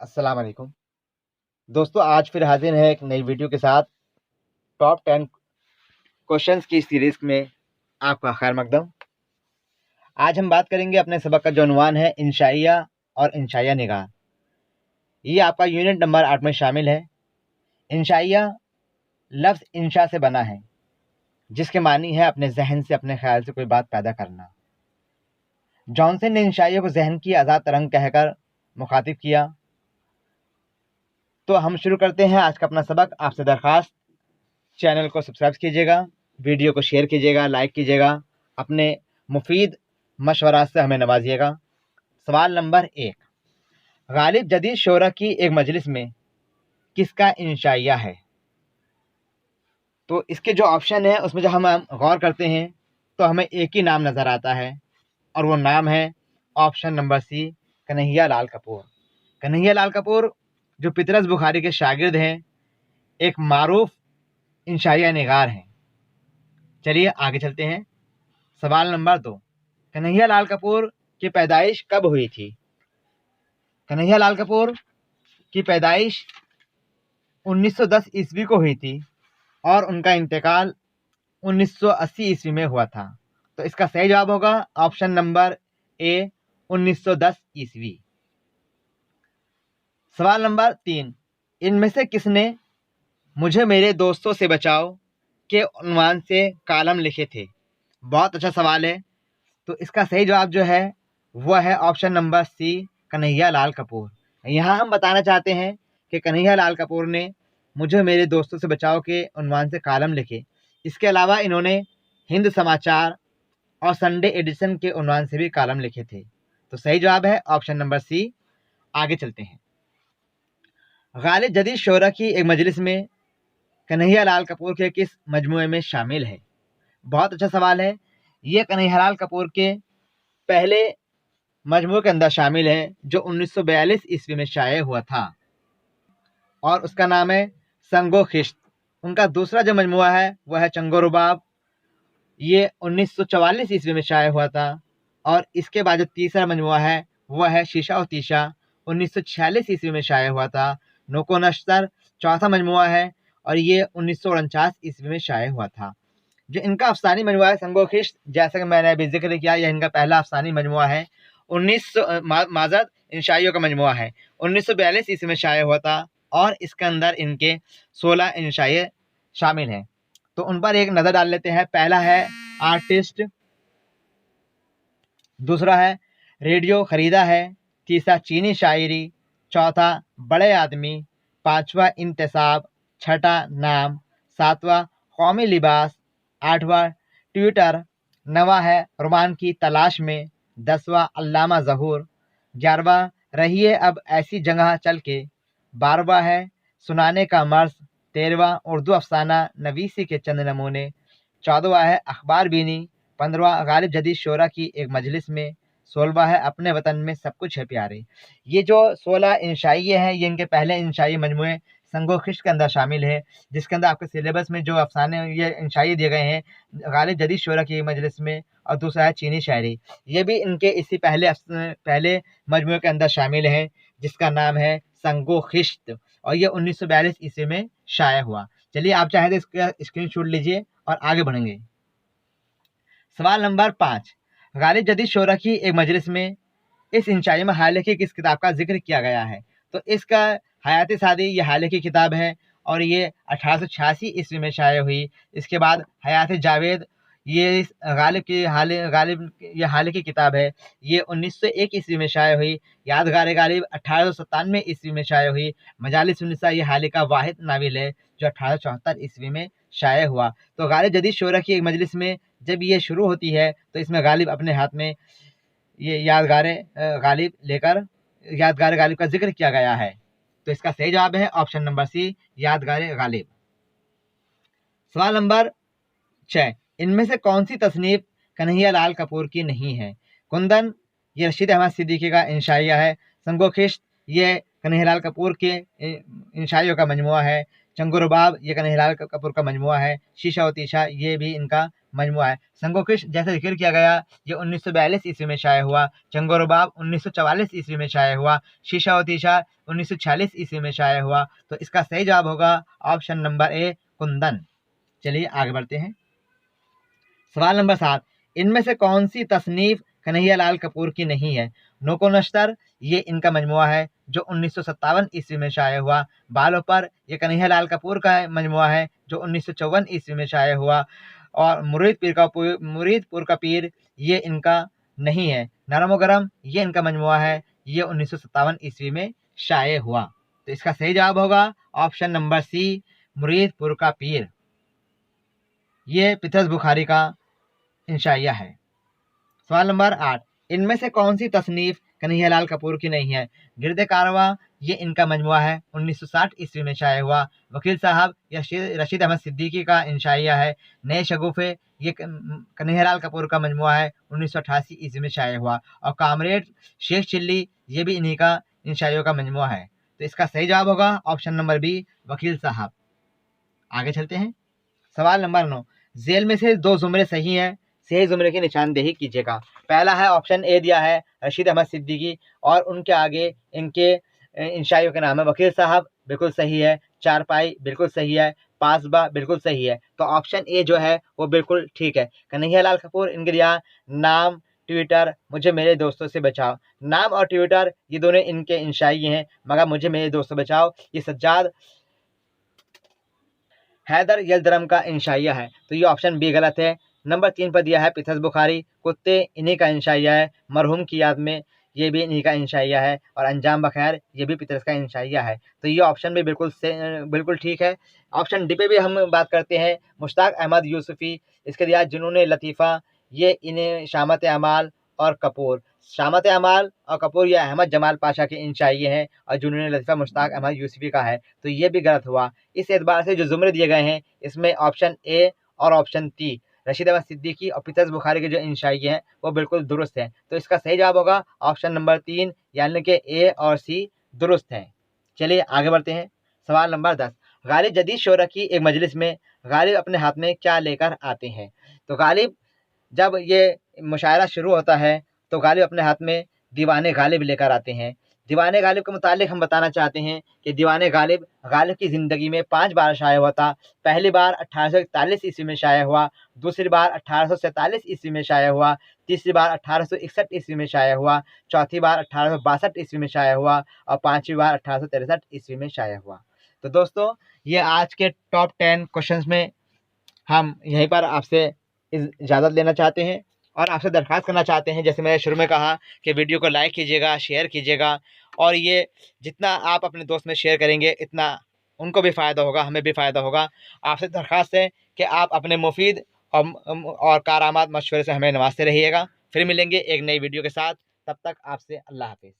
अस्सलाम वालेकुम दोस्तों, आज फिर हाजिर है एक नई वीडियो के साथ। टॉप 10 क्वेश्चंस की सीरीज में आपका खैर मकदम। आज हम बात करेंगे अपने सबक का जो उन्वान है इंशाइया और इंशाइया निगाह। ये आपका यूनिट नंबर 8 में शामिल है। इंशाइया लफ्ज़ इंशा से बना है, जिसके मानी है अपने जहन से, अपने ख्याल से कोई बात पैदा करना। जॉनसन ने इंशाइया को जहन की आज़ाद तरंग कहकर मुखातिब किया। तो हम शुरू करते हैं आज का अपना सबक। आपसे दरख्वास्त, चैनल को सब्सक्राइब कीजिएगा, वीडियो को शेयर कीजिएगा, लाइक कीजिएगा, अपने मुफीद मशवरात से हमें नवाजिएगा। सवाल नंबर 1, गालिब जदीद शोरा की एक मजलिस में किसका इंशाइया है? तो इसके जो ऑप्शन है उसमें जब हम गौर करते हैं तो हमें एक ही नाम नज़र आता है, और वो नाम है option number C, Kanhaiya Lal Kapoor. Kanhaiya Lal Kapoor जो पितरस बुखारी के शागिर्द हैं, एक मारूफ इंशाइया निगार हैं। चलिए आगे चलते हैं। सवाल नंबर 2, कन्हैया लाल कपूर की पैदाइश कब हुई थी? कन्हैया लाल कपूर की पैदाइश 1910 ईस्वी को हुई थी और उनका इंतकाल 1980 ईस्वी में हुआ था। तो इसका सही जवाब होगा ऑप्शन नंबर ए, 1910 ईस्वी। सवाल नंबर 3, इनमें से किसने मुझे मेरे दोस्तों से बचाओ के उन्वान से कालम लिखे थे? बहुत अच्छा सवाल है। तो इसका सही जवाब जो है वह है option number C, Kanhaiya Lal Kapoor. यहाँ हम बताना चाहते हैं कि कन्हैया लाल कपूर ने मुझे मेरे दोस्तों से बचाओ के उन्वान से कालम लिखे। इसके अलावा इन्होंने हिंद समाचार और संडे एडिशन के उन्वान से भी कालम लिखे थे। तो सही जवाब है ऑप्शन नंबर सी। आगे चलते हैं। गालिब जदीद शोरा की एक मजलिस में कन्हैया लाल कपूर के किस मजमुए में शामिल है? बहुत अच्छा सवाल है। ये कन्हैया लाल कपूर के पहले मजमू के अंदर शामिल है जो 1942 ईस्वी में शाये हुआ था, और उसका नाम है संगो खिश्त। उनका दूसरा जो मजमुआ है वह है चंगो रुबाब। ये 1944 ईस्वी में शाये हुआ था। और इसके बाद जो तीसरा मजमुआ है वह है शीशा और तीशा, 1946 ईस्वी में शाये हुआ था। नोको नश्तर चौथा मजमुआ है और ये 1949 ईस्वी में शाये हुआ था। जो इनका अफसानी मजमुआ है संगो खिश्त, जैसा कि मैंने अभी जिक्र किया, यह इनका पहला अफसानी मजमुआ है। 1900 माजद इंशाइयों का मजमुआ है, 1942 ईस्वी में शाये हुआ था और इसके अंदर इनके 16 इंशाए शामिल हैं। तो उन पर एक नज़र डाल लेते हैं। पहला है आर्टिस्ट, दूसरा है रेडियो खरीदा है, तीसरा चीनी शायरी, चौथा बड़े आदमी, पांचवा इंतसाब, छठा नाम, सातवां कौमी लिबास, आठवां ट्विटर, नवा है रुमान की तलाश में, 10वां अल्लामा ज़हूर, 11वां रहिए अब ऐसी जगह चल के, 12वां है सुनाने का मर्ज, 13वां उर्दू अफसाना नवीसी के चंद नमूने, 14वां है अखबार बीनी, 15वां गालिब जदीद शोरा की एक मजलिस में, 16वां है अपने वतन में सब कुछ है प्यारे। ये जो 16 इंशाइये हैं ये इनके पहले इंशाई मजमुए संगो खिश्त के अंदर शामिल है, जिसके अंदर आपके सिलेबस में जो अफसाने ये इंशाई दिए गए हैं गालिब जदीद शोरा की मजलिस में, और दूसरा है चीनी शायरी। ये भी इनके इसी पहले मजमुए के अंदर शामिल है, जिसका नाम है संगो खिश्त, और ये 1942 ईस्वी में शाया हुआ। चलिए आप चाहें तो इसका स्क्रीनशॉट लीजिए और आगे बढ़ेंगे। सवाल नंबर 5, गालिब जदीद शोरा की एक मजलिस में इस इंशाई में हाल की किस किताब का जिक्र किया गया है? तो इसका हयात सादी ये हाल की किताब है और ये 1886 ईस्वी में शाये हुई। इसके बाद हयात जावेद, ये गालिब ये हाल की किताब है, ये 1901 ईस्वी में शाये हुई। यादगार गालिब 1897 ईस्वी में शाये हुई। मजालिस उन्निसा ये हाल का वाहिद नाविल है जो 1874 ईस्वी में शाये हुआ। तो गालिब जदीद शोरा की एक मजलिस में जब ये शुरू होती है तो इसमें गालिब अपने हाथ में ये यादगार गालिब का जिक्र किया गया है। तो इसका सही जवाब है ऑप्शन नंबर सी, यादगार गालिब। सवाल नंबर 6, इनमें से कौन सी तसनीफ कन्हैया लाल कपूर की नहीं है? कुंदन ये रशीद अहमद सिद्दीकी का इंशाइया है। संगो खिश्त ये कन्हैया लाल कपूर के इंशाइयों का मजमुआ है। चंगो रुबाब ये कन्हैया लाल कपूर का मजमुआ है। शीशा और तीशा ये भी इनका मजमुआ है। संगोकिश जैसे जिक्र किया गया ये 1942 ईस्वी में शाये हुआ। चंगोरबाब 1944 ईस्वी में शाये हुआ। शीशा व तीशा 1946 ईस्वी में शाये हुआ। तो इसका सही जवाब होगा ऑप्शन नंबर ए कुंदन। चलिए आगे बढ़ते हैं। सवाल नंबर 7, इनमें से कौन सी तसनीफ कन्हैयालाल कपूर की नहीं है? नोको नश्तर ये इनका मजमुआ है जो 1957 ईस्वी में शाये हुआ। बालों पर ये कन्हैयालाल कपूर का मजमुआ है जो 1954 ईस्वी में शाये हुआ। और मुरीदपुर का पीर ये इनका नहीं है। नरम व गरम ये इनका मजमुआ है, ये 1957 ईस्वी में शाये हुआ। तो इसका सही जवाब होगा ऑप्शन नंबर सी मुरीदपुर का पीर। ये पीतरस बुखारी का इंशाइया है। सवाल नंबर 8, इनमें से कौन सी तसनीफ कन्हैयालाल कपूर की नहीं है? गिरदे कारवां ये इनका मजमुआ है, 1960 ईस्वी में शाये हुआ। वकील साहब या रशीद अहमद सिद्दीकी का इंशाइया है। नए शगुफे ये कन्हैयालाल कपूर का मजमुआ है, 1988 ईस्वी में शाये हुआ। और कामरेड शेख चिल्ली ये भी इन्हीं का इंशाइयों का मजमुआ है। तो इसका सही जवाब होगा ऑप्शन नंबर बी वकील साहब। आगे चलते हैं। सवाल नंबर 9, जेल में से 2 जुमरे सही हैं, सही जुमरे की निशानदेही कीजिएगा। पहला है ऑप्शन ए दिया है रशीद अहमद सिद्दीकी और उनके आगे इनके इंशाइयों के नाम है। वकील साहब बिल्कुल सही है। चारपाई बिल्कुल सही है। पासबा बिल्कुल सही है। तो ऑप्शन ए जो है वो बिल्कुल ठीक है। कन्हैयालाल कपूर इनके दिया नाम, ट्विटर, मुझे मेरे दोस्तों से बचाओ। नाम और ट्विटर ये दोनों इनके इंशाई हैं, मगर मुझे मेरे दोस्तों से बचाओ ये सज्जाद हैदर यल्दरम का इंशाइया है। तो ये ऑप्शन बी गलत है। नंबर 3 पर दिया है पीतरस बुखारी, कुत्ते इन्हीं का इंशाइया है। मरहूम की याद में ये भी इन्हीं का इंशाइया है। और अंजाम बखैर ये भी पीतरस का इंशाइया है। तो ये ऑप्शन भी बिल्कुल ठीक है। ऑप्शन डी पे भी हम बात करते हैं। मुश्ताक अहमद यूसुफी इसके दिया जुनून लतीफ़ा ये इन्हें शामत अमाल और कपूर। शामत अमाल और कपूर ये अहमद जमाल पाशा के इंशाइये हैं और जुनून लतीफ़ा मुश्ताक अहमद यूसुफी का है। तो ये भी गलत हुआ। इस एतबार से जो जुमरे दिए गए हैं इसमें ऑप्शन ए और ऑप्शन टी रशीद अहमद सिद्दीकी और पीतरस बुखारी के जो इंशाइये हैं वो बिल्कुल दुरुस्त हैं। तो इसका सही जवाब होगा ऑप्शन नंबर 3 यानी कि ए और सी दुरुस्त हैं। चलिए आगे बढ़ते हैं। सवाल नंबर 10, गालिब जदीद शोरा की एक मजलिस में गालिब अपने हाथ में क्या लेकर आते हैं? तो गालिब जब ये मुशायरा शुरू होता है तो गालिब अपने हाथ में दीवाने गालिब लेकर आते हैं। दीवाने गालिब के मुतालिक हम बताना चाहते हैं कि दीवाने गालिब की ज़िंदगी में 5 बार शाया हुआ था। पहली बार 1841 ईस्वी में शाया हुआ, दूसरी बार 1847 ईस्वी में शाया हुआ, तीसरी बार 1861 ईस्वी में शाया हुआ, चौथी बार 1862 ईस्वी में शाया हुआ और पाँचवीं बार 1863 ईस्वी में शाया हुआ। तो दोस्तों ये आज के टॉप 10 क्वेश्चंस में हम यहीं पर आपसे इजाज़त लेना चाहते हैं और आपसे दरख्वास्त करना चाहते हैं, जैसे मैंने शुरू में कहा कि वीडियो को लाइक कीजिएगा, शेयर कीजिएगा और ये जितना आप अपने दोस्त में शेयर करेंगे इतना उनको भी फ़ायदा होगा, हमें भी फ़ायदा होगा। आपसे दरख्वास्त है कि आप अपने मुफीद और कारामद मशवरे से हमें नवाजते रहिएगा। फिर मिलेंगे एक नई वीडियो के साथ, तब तक आपसे अल्लाह हाफ़िज़।